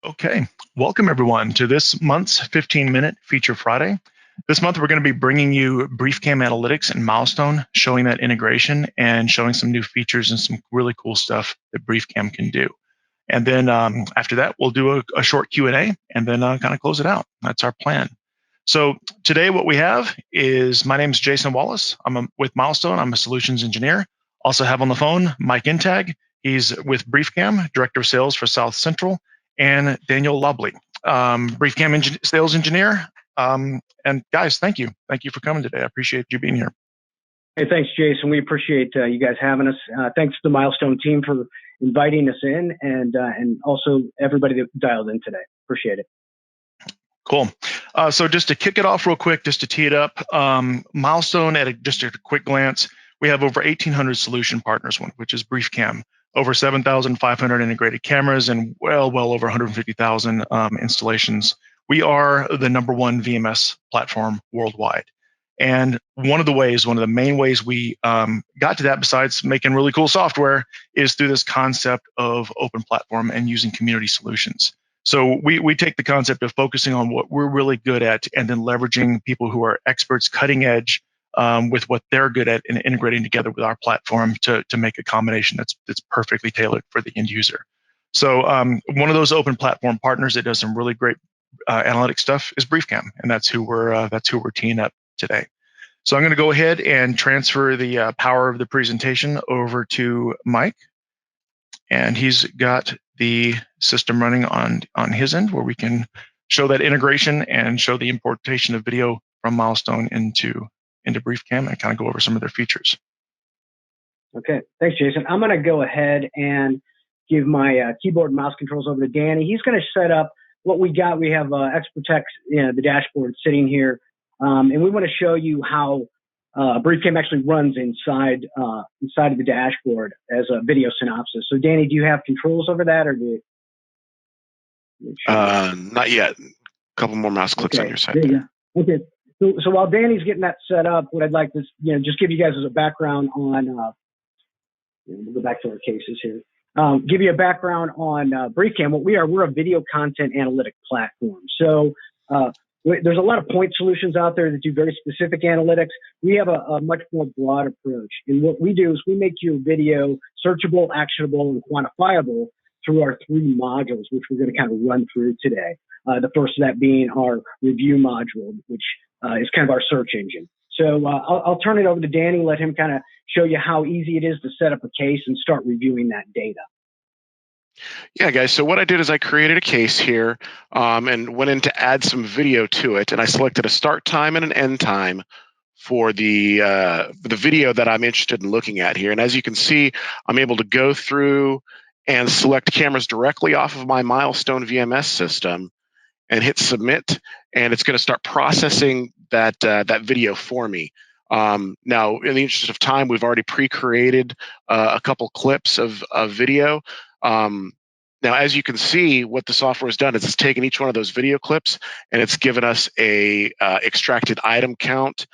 Okay, welcome everyone to this month's 15-minute Feature Friday. This month we're going to be bringing you Briefcam Analytics and Milestone, showing that integration and showing some new features and some really cool stuff that Briefcam can do. And then after that, we'll do a short Q&A and then kind of close it out. That's our plan. So today what we have is, my name is Jason Wallace. With Milestone. I'm a solutions engineer. Also have on the phone Mike Intag. He's with Briefcam, Director of Sales for South Central, and Daniel Lobley, Briefcam sales engineer. And guys, thank you. Thank you for coming today. I appreciate you being here. Hey, thanks, Jason. We appreciate you guys having us. Thanks to the Milestone team for inviting us in, and also everybody that dialed in today. Appreciate it. Cool. So just to kick it off real quick, just to tee it up, Milestone, just a quick glance, we have over 1,800 solution partners, which is Briefcam, over 7,500 integrated cameras, and well over 150,000 installations. We are the #1 VMS platform worldwide. And one of the main ways we got to that, besides making really cool software, is through this concept of open platform and using community solutions. So we take the concept of focusing on what we're really good at and then leveraging people who are experts, cutting edge, with what they're good at, and integrating together with our platform to make a combination that's perfectly tailored for the end user. So one of those open platform partners that does some really great analytic stuff is Briefcam, and that's who we're teeing up today. So I'm going to go ahead and transfer the power of the presentation over to Mike, and he's got the system running on his end, where we can show that integration and show the importation of video from Milestone into Briefcam and kind of go over some of their features. Okay, thanks, Jason. I'm going to go ahead and give my keyboard and mouse controls over to Danny. He's going to set up what we got. We have XProtect, the dashboard sitting here, and we want to show you how Briefcam actually runs inside of the dashboard as a video synopsis. So, Danny, do you have controls over that, or do you? Not yet. A couple more mouse clicks on your side. There. Okay. So while Danny's getting that set up, what I'd like to just give you guys as a background on. We'll go back to our cases here. Give you a background on Briefcam. What we're a video content analytic platform. So there's a lot of point solutions out there that do very specific analytics. We have a much more broad approach. And what we do is we make your video searchable, actionable, and quantifiable through our 3 modules, which we're going to kind of run through today. The first of that being our review module, which is kind of our search engine. So I'll turn it over to Danny, let him kind of show you how easy it is to set up a case and start reviewing that data. Yeah, guys. So what I did is I created a case here and went in to add some video to it. And I selected a start time and an end time for the video that I'm interested in looking at here. And as you can see, I'm able to go through and select cameras directly off of my Milestone VMS system and hit submit. And it's going to start processing that video for me. Now, in the interest of time, we've already pre-created a couple clips of video. Now, as you can see, what the software has done is it's taken each one of those video clips and it's given us a extracted item count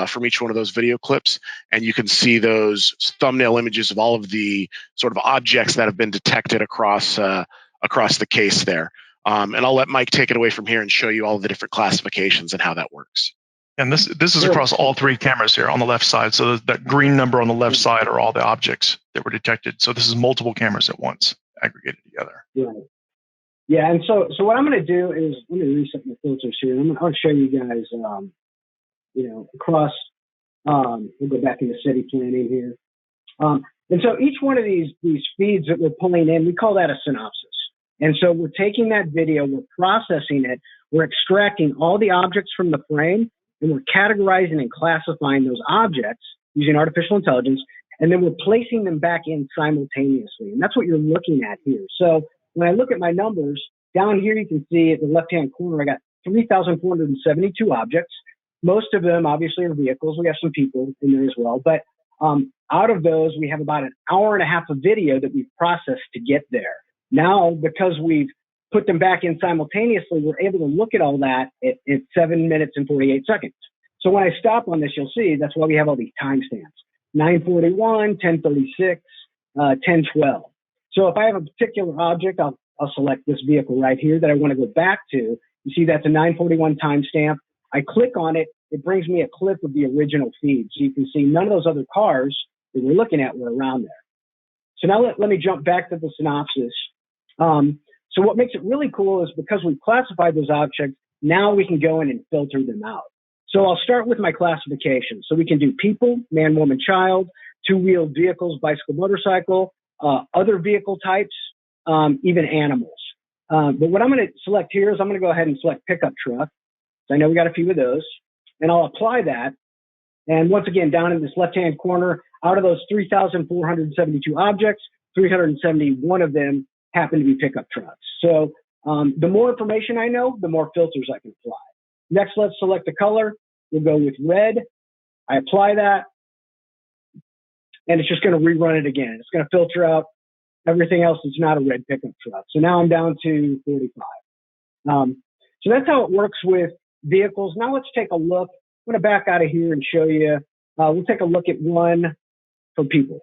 from each one of those video clips. And you can see those thumbnail images of all of the sort of objects that have been detected across the case there. And I'll let Mike take it away from here and show you all the different classifications and how that works. And this is across all 3 cameras here on the left side. So that green number on the left side are all the objects that were detected. So this is multiple cameras at once aggregated together. Right. Yeah. And so what I'm going to do is, let me reset my filters here. I'll show you guys, across, we'll go back into city planning here. And so each one of these feeds that we're pulling in, we call that a synopsis. And so we're taking that video, we're processing it, we're extracting all the objects from the frame, and we're categorizing and classifying those objects using artificial intelligence, and then we're placing them back in simultaneously. And that's what you're looking at here. So when I look at my numbers, down here you can see at the left-hand corner, I got 3,472 objects. Most of them obviously are vehicles. We have some people in there as well. But out of those, we have about an hour and a half of video that we've processed to get there. Now, because we've put them back in simultaneously, we're able to look at all that at 7 minutes and 48 seconds. So when I stop on this, you'll see that's why we have all these timestamps. 9:41, 10:36, 10:12. So if I have a particular object, I'll I'll select this vehicle right here that I want to go back to. You see that's a 941 timestamp. I click on it. It brings me a clip of the original feed. So you can see none of those other cars that we're looking at were around there. So now let me jump back to the synopsis. So what makes it really cool is because we've classified those objects, now we can go in and filter them out. So I'll start with my classification. So we can do people, man, woman, child, two-wheeled vehicles, bicycle, motorcycle, other vehicle types, even animals. But what I'm going to select here is I'm going to go ahead and select pickup truck. So I know we got a few of those. And I'll apply that. And once again, down in this left-hand corner, out of those 3,472 objects, 371 of them happen to be pickup trucks. So the more information I know, the more filters I can apply. Next, let's select the color. We'll go with red. I apply that. And it's just going to rerun it again. It's going to filter out everything else that's not a red pickup truck. So now I'm down to 45. So that's how it works with vehicles. Now let's take a look. I'm going to back out of here and show you. We'll take a look at one for people.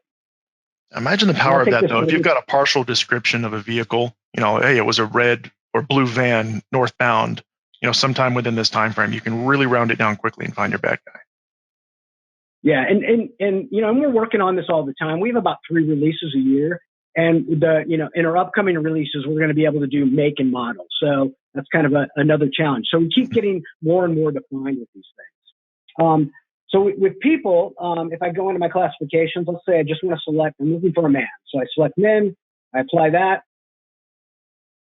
Imagine the power of that, though. If you've got a partial description of a vehicle, hey, it was a red or blue van northbound, sometime within this time frame, you can really round it down quickly and find your bad guy. Yeah, and we're working on this all the time. We have about 3 releases a year, and in our upcoming releases, we're going to be able to do make and model. So that's kind of another challenge. So we keep getting more and more defined with these things. So with people, if I go into my classifications, let's say I just want to select, I'm looking for a man. So I select men, I apply that.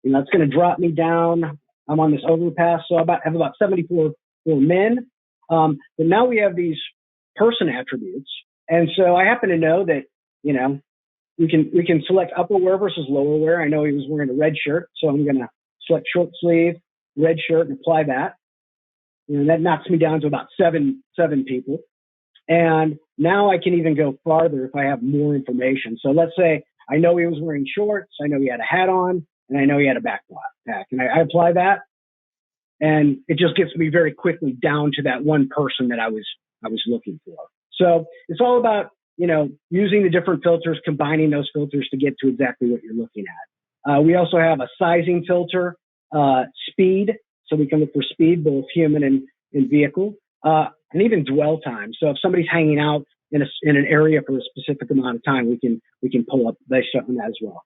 That's going to drop me down. I'm on this overpass, so I have about 74 men. But now we have these person attributes. And so I happen to know that, we can select upper wear versus lower wear. I know he was wearing a red shirt, so I'm going to select short sleeve, red shirt, and apply that. That knocks me down to about seven people. And now I can even go farther if I have more information. So let's say I know he was wearing shorts, I know he had a hat on, and I know he had a backpack. And I apply that, and it just gets me very quickly down to that one person that I was looking for. So it's all about, using the different filters, combining those filters to get to exactly what you're looking at. We also have a sizing filter, speed. So we can look for speed, both human and vehicle, and even dwell time. So if somebody's hanging out in an area for a specific amount of time, we can pull up based on that as well.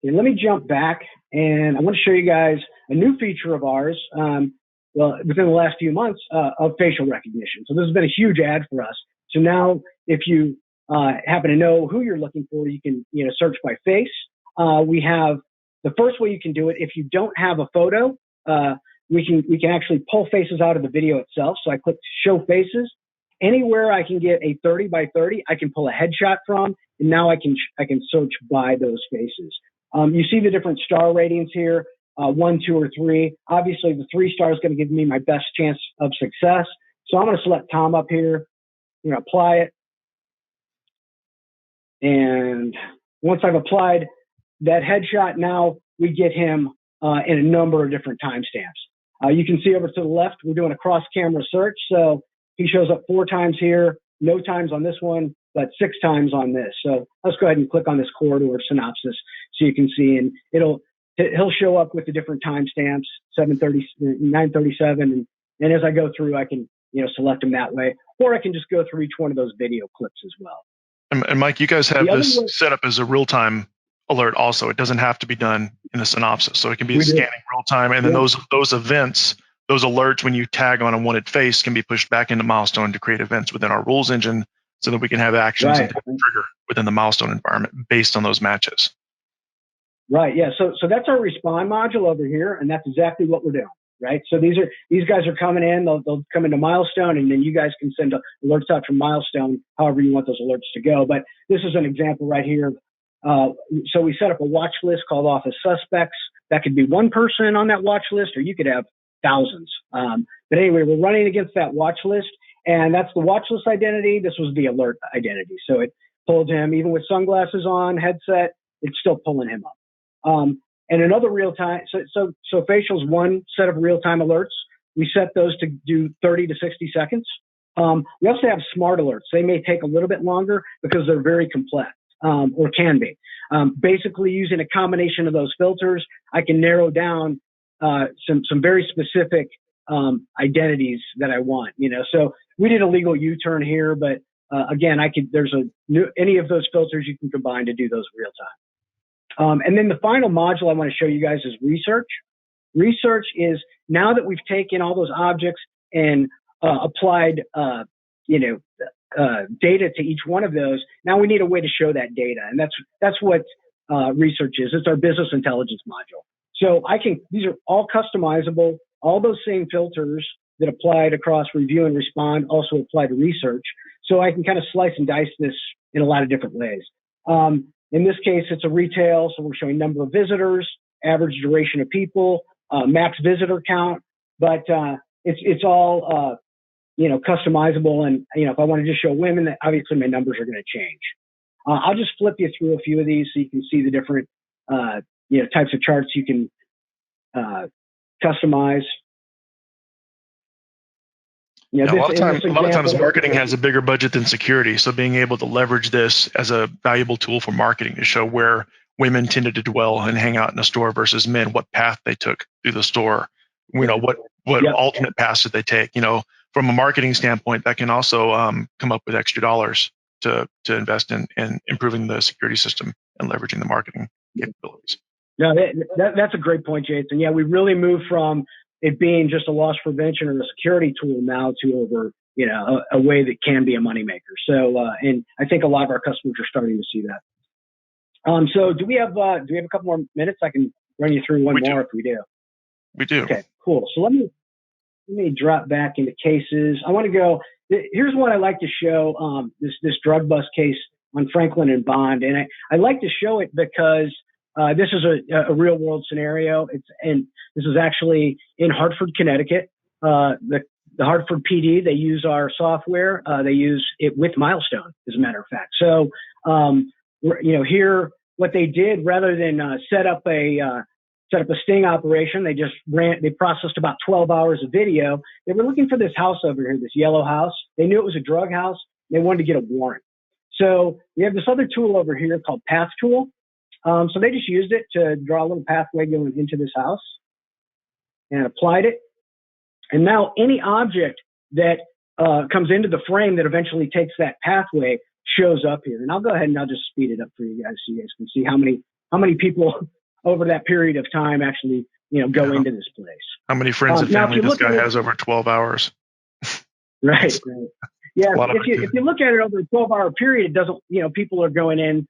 Okay, let me jump back, and I want to show you guys a new feature of ours. Within the last few months, of facial recognition. So this has been a huge ad for us. So now, if you happen to know who you're looking for, you can search by face. We have the first way you can do it. If you don't have a photo, we can actually pull faces out of the video itself. So I click show faces. Anywhere I can get a 30 by 30, I can pull a headshot from, and now I can search by those faces. You see the different star ratings here, 1, 2, or 3. Obviously, the 3 star is going to give me my best chance of success. So I'm going to select Tom up here. I'm going to apply it. And once I've applied that headshot, now we get him in a number of different timestamps. You can see over to the left, we're doing a cross-camera search. So he shows up 4 times here, no times on this one, but 6 times on this. So let's go ahead and click on this corridor synopsis so you can see, and he'll show up with the different timestamps, 7:30, 9:37, and as I go through, I can select them that way, or I can just go through each one of those video clips as well. And Mike, you guys have this set up as a real-time alert also. It doesn't have to be done in the synopsis. So it can be scanning real time. And then those events, those alerts, when you tag on a wanted face, can be pushed back into Milestone to create events within our rules engine so that we can have actions and trigger within the Milestone environment based on those matches. Right. Yeah. So that's our respond module over here. And that's exactly what we're doing. Right. So these guys are coming in, they'll come into Milestone, and then you guys can send alerts out from Milestone, however you want those alerts to go. But this is an example right here. So we set up a watch list called Office Suspects. That could be one person on that watch list, or you could have thousands. But anyway, we're running against that watch list, and that's the watch list identity. This was the alert identity. So it pulled him, even with sunglasses on, headset, it's still pulling him up. And another real time, so facial's one set of real time alerts. We set those to do 30 to 60 seconds. We also have smart alerts. They may take a little bit longer because they're very complex, or can be. Basically, using a combination of those filters, I can narrow down some very specific identities that I want. So we did a legal U-turn here, but again, there's any of those filters you can combine to do those real time. And then the final module I want to show you guys is research. Research is, now that we've taken all those objects and applied, data to each one of those, now we need a way to show that data. And that's what research is. It's our business intelligence module. So these are all customizable. All those same filters that applied across review and respond also apply to research. So I can kind of slice and dice this in a lot of different ways. In this case, it's a retail. So we're showing number of visitors, average duration of people, max visitor count, but it's all customizable. And if I want to just show women, obviously my numbers are going to change. I'll just flip you through a few of these so you can see the different types of charts you can customize. A lot of times marketing has a bigger budget than security. So being able to leverage this as a valuable tool for marketing to show where women tended to dwell and hang out in a store versus men, what path they took through the store, what alternate paths did they take? From a marketing standpoint, that can also come up with extra dollars to invest in improving the security system and leveraging the marketing capabilities. No, that's a great point, Jason. Yeah, we really moved from it being just a loss prevention or a security tool now to over, a way that can be a moneymaker. So, and I think a lot of our customers are starting to see that. So do we have a couple more minutes? I can run you through one more if we do. We do. Okay, cool. So let me drop back into cases. I want to go, here's what I like to show, this drug bust case on Franklin and Bond. And I like to show it because this is a real world scenario. And this is actually in Hartford, Connecticut. The Hartford PD, they use our software. They use it with Milestone, as a matter of fact. So, here, what they did, rather than set up a sting operation, they processed about 12 hours of video. They were looking for this house over here, this yellow house. They knew it was a drug house. They wanted to get a warrant. So we have this other tool over here called Path Tool. So they just used it to draw a little pathway going into this house and applied it. And now any object that comes into the frame that eventually takes that pathway shows up here. And I'll go ahead and I'll just speed it up for you guys so you guys can see how many people over that period of time actually, go into this place. How many friends and family this guy has over 12 hours? Right. Yeah. If you look at it over a 12-hour period, it doesn't, people are going in,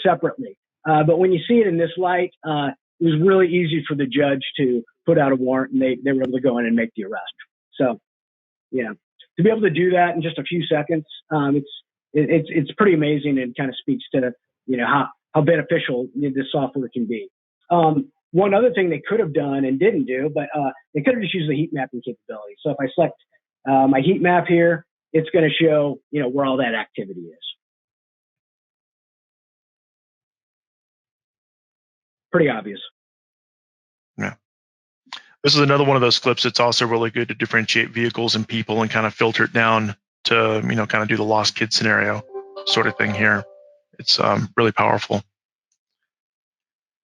separately. But when you see it in this light, it was really easy for the judge to put out a warrant, and they were able to go in and make the arrest. So, to be able to do that in just a few seconds, it's pretty amazing, and kind of speaks to how beneficial this software can be. One other thing they could have done and didn't do, but they could have just used the heat mapping capability. So if I select my heat map here, it's going to show where all that activity is. Pretty obvious. Yeah. This is another one of those clips that's also really good to differentiate vehicles and people and kind of filter it down to, kind of do the lost kid scenario sort of thing here. It's really powerful.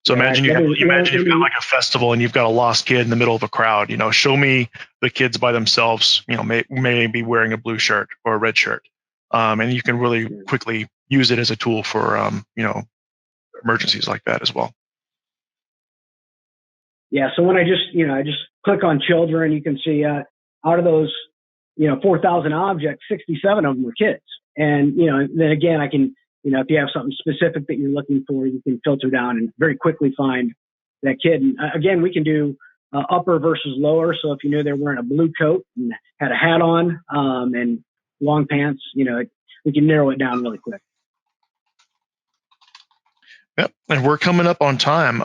So imagine you've got like a festival and you've got a lost kid in the middle of a crowd. Show me the kids by themselves, may be wearing a blue shirt or a red shirt. And you can really quickly use it as a tool for, emergencies like that as well. Yeah. So when I just click on children, you can see out of those, 4,000 objects, 67 of them were kids. And, then again, I can, if you have something specific that you're looking for, you can filter down and very quickly find that kid. And again, we can do upper versus lower. So if you knew they're wearing a blue coat and had a hat on and long pants, we can narrow it down really quick. Yep, and we're coming up on time.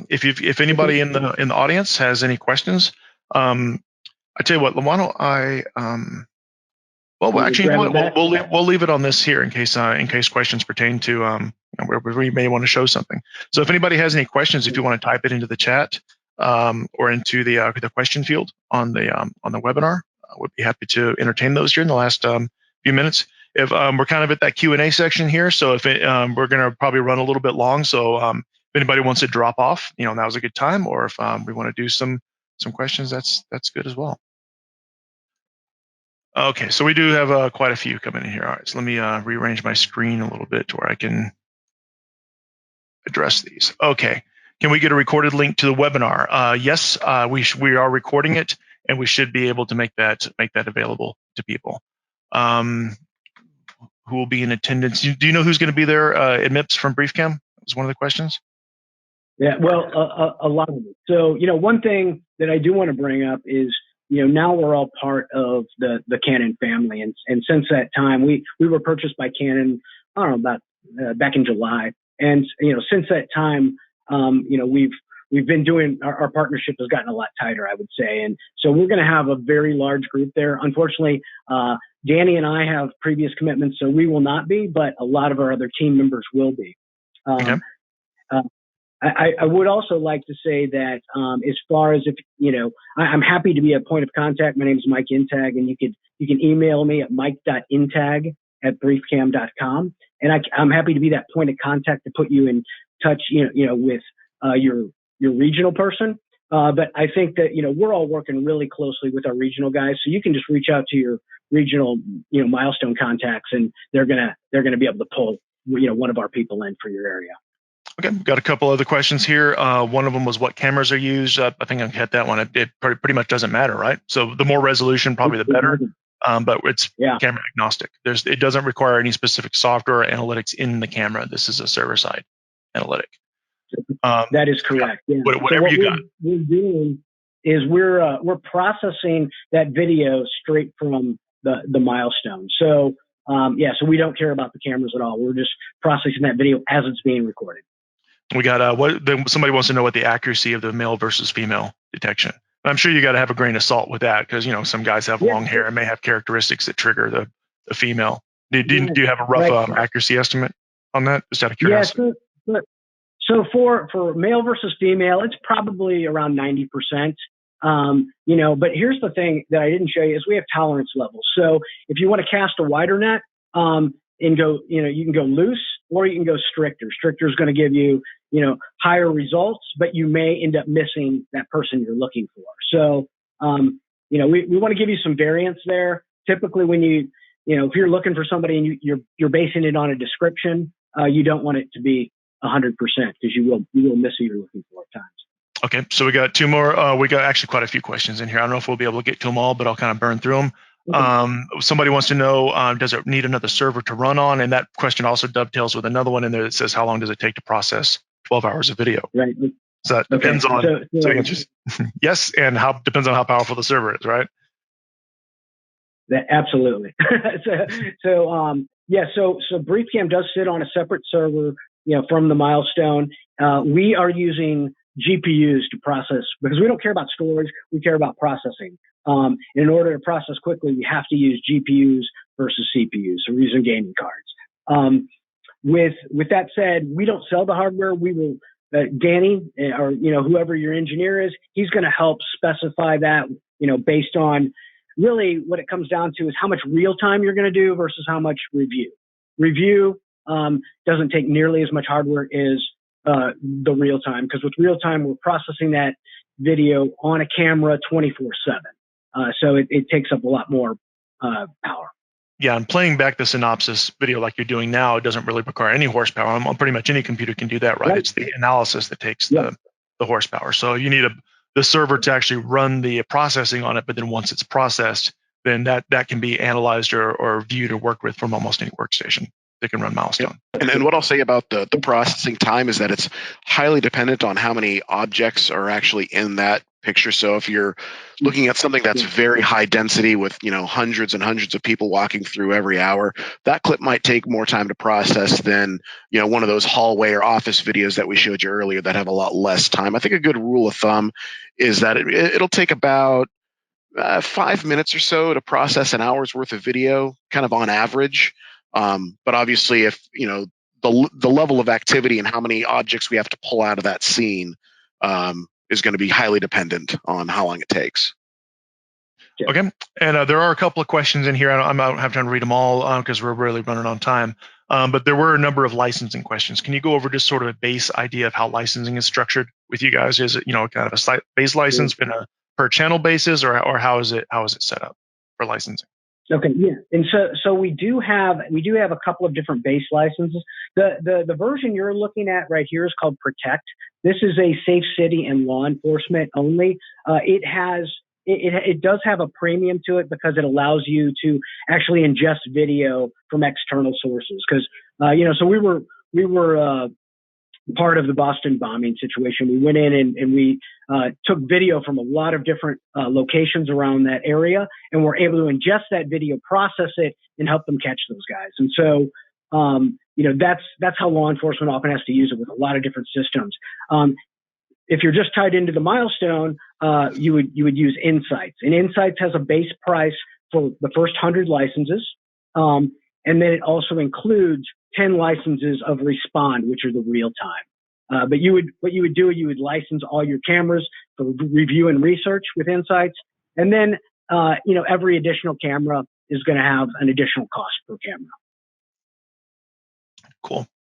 If anybody in the audience has any questions, I tell you what, why don't I? Well, actually, we'll leave it on this here in case questions pertain to where we may want to show something. So if anybody has any questions, if you want to type it into the chat or into the question field on the webinar, I would be happy to entertain those during the last few minutes. if we're kind of at that Q&A section here, so if we're going to probably run a little bit long, so if anybody wants to drop off, now's a good time, or if we want to do some questions, that's good as well. Okay, so we do have quite a few coming in here. All right, so let me rearrange my screen a little bit to where I can address these. Okay, can we get a recorded link to the webinar? Yes, we are recording it, and we should be able to make that available to people. Who will be in attendance? Do you know who's going to be there at MIPS from Briefcam? That was one of the questions. Yeah, well, a lot of it. So, one thing that I do want to bring up is, now we're all part of the Canon family. And since that time, we were purchased by Canon, I don't know, about back in July. And, since that time, we've been doing, our partnership has gotten a lot tighter, I would say. And so we're going to have a very large group there. Unfortunately, Danny and I have previous commitments, so we will not be, but a lot of our other team members will be. Okay. I would also like to say that as far as if, I'm happy to be a point of contact. My name is Mike Intag, and you can email me at mike.intag@briefcam.com. And I'm happy to be that point of contact to put you in touch, with your regional person. But I think that, we're all working really closely with our regional guys. So you can just reach out to your regional, Milestone contacts, and they're going to be able to pull, one of our people in for your area. Okay, we've got a couple other questions here. One of them was what cameras are used. I think I hit that one. It pretty much doesn't matter, right? So the more resolution, probably the better. But it's camera agnostic. It doesn't require any specific software or analytics in the camera. This is a server-side analytic. That is correct. Yeah. Whatever you got. We're doing is we're processing that video straight from the Milestone. So so we don't care about the cameras at all. We're just processing that video as it's being recorded. We got somebody wants to know what the accuracy of the male versus female detection. I'm sure you got to have a grain of salt with that, because some guys have long hair and may have characteristics that trigger the female. Do you have a rough accuracy estimate on that? Just out of curiosity. Yeah, so for male versus female, it's probably around 90%. But here's the thing that I didn't show you is we have tolerance levels. So if you want to cast a wider net and go, you can go loose or you can go stricter. Stricter is going to give you, higher results, but you may end up missing that person you're looking for. So, we want to give you some variance there. Typically when if you're looking for somebody and you're basing it on a description, you don't want it to be 100% because you will miss who you're looking for at times. Okay, so we got two more. We got actually quite a few questions in here. I don't know if we'll be able to get to them all, but I'll kind of burn through them. Somebody wants to know, does it need another server to run on? And that question also dovetails with another one in there that says, how long does it take to process 12 hours of video? Right. So that depends on, yes, and depends on how powerful the server is, right? Absolutely. So Briefcam does sit on a separate server, from the Milestone. We are using GPUs to process because we don't care about storage. We care about processing. In order to process quickly, we have to use GPUs versus CPUs. So we're using gaming cards. With that said, we don't sell the hardware. We will, Danny or, whoever your engineer is, he's going to help specify that, based on really what it comes down to is how much real time you're going to do versus how much review. Review doesn't take nearly as much hardware as the real time, because with real time, we're processing that video on a camera 24/7. So it takes up a lot more power. Yeah, and playing back the synopsis video like you're doing now, it doesn't really require any horsepower. Pretty much any computer can do that, right? It's the analysis that takes the horsepower. So you need the server to actually run the processing on it, but then once it's processed, then that can be analyzed or viewed or worked with from almost any workstation that can run Milestone. And what I'll say about the processing time is that it's highly dependent on how many objects are actually in that picture. So if you're looking at something that's very high density with hundreds and hundreds of people walking through every hour, that clip might take more time to process than one of those hallway or office videos that we showed you earlier that have a lot less time. I think a good rule of thumb is that it'll take about 5 minutes or so to process an hour's worth of video, kind of on average. But obviously, if the level of activity and how many objects we have to pull out of that scene is going to be highly dependent on how long it takes. Okay, and there are a couple of questions in here. I don't have time to read them all because we're really running on time. But there were a number of licensing questions. Can you go over just sort of a base idea of how licensing is structured with you guys? Is it kind of a base license been a per channel basis, or how is it set up for licensing? Okay, yeah, and so we do have a couple of different base licenses. The version you're looking at right here is called Protect. This is a safe city and law enforcement only. It does have a premium to it because it allows you to actually ingest video from external sources. Because so we were part of the Boston bombing situation. We went in and we took video from a lot of different locations around that area, and we're able to ingest that video, process it, and help them catch those guys. And so, that's how law enforcement often has to use it with a lot of different systems. If you're just tied into the Milestone, you would use Insights, and Insights has a base price for the first 100 licenses, and then it also includes 10 licenses of Respond, which are the real time. But what you would license all your cameras for review and research with Insights, and then every additional camera is going to have an additional cost per camera.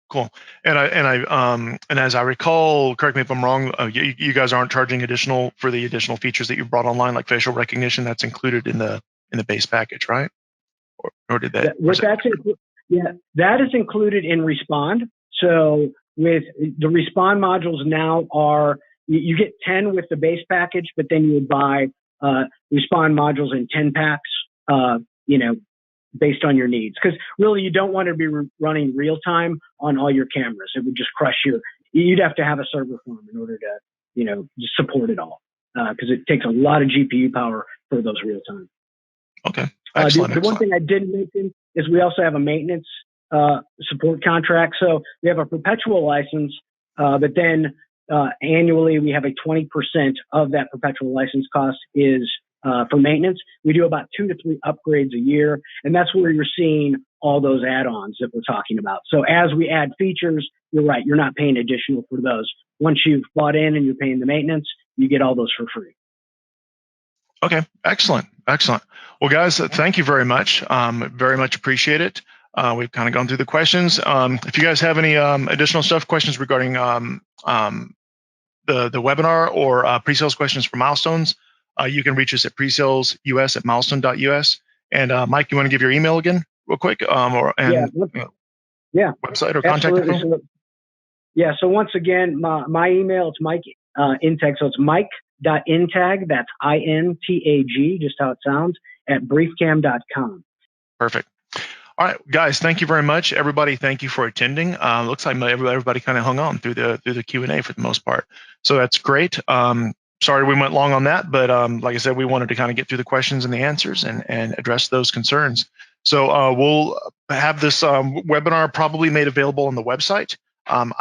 Cool. And as I recall, correct me if I'm wrong, you guys aren't charging additional for the additional features that you brought online, like facial recognition. That's included in the base package, right? Or did that? That is included in Respond. So with the Respond modules now you get 10 with the base package, but then you would buy Respond modules in 10 packs, based on your needs. Because really, you don't want to be running real time on all your cameras. It would just crush you'd have to have a server farm in order to, support it all. Because it takes a lot of GPU power for those real time. Okay. Excellent. The one thing I didn't mention is we also have a maintenance support contract. So we have a perpetual license, but then annually we have a 20% of that perpetual license cost is for maintenance. We do about 2 to 3 upgrades a year, and that's where you're seeing all those add-ons that we're talking about. So as we add features, you're right, you're not paying additional for those. Once you've bought in and you're paying the maintenance, you get all those for free. Okay, excellent. Well, guys, thank you very much. Very much appreciate it. We've kind of gone through the questions. If you guys have any additional questions regarding the webinar or pre-sales questions for Milestones, you can reach us at presalesUS@milestone.us. And Mike, you want to give your email again real quick? Website or contact info? So once again, my email, it's Mike Intag. So it's Mike.intag, that's INTAG, just how it sounds, at briefcam.com. Perfect. All right, guys, thank you very much. Everybody, thank you for attending. Looks like everybody kind of hung on through the Q&A for the most part. So that's great. Sorry we went long on that, but like I said, we wanted to kind of get through the questions and the answers and address those concerns. So we'll have this webinar probably made available on the website. I'm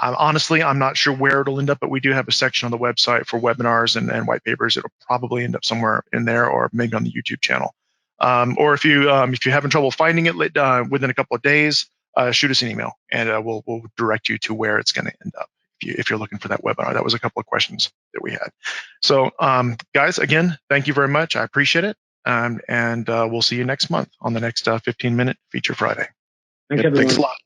not sure where it'll end up, but we do have a section on the website for webinars and white papers. It'll probably end up somewhere in there, or maybe on the YouTube channel. Or if you're having trouble finding it within a couple of days, shoot us an email, and we'll direct you to where it's going to end up if you're looking for that webinar. That was a couple of questions that we had. So, guys, again, thank you very much. I appreciate it, and we'll see you next month on the next 15-minute Feature Friday. Thanks, everyone. Thanks a lot.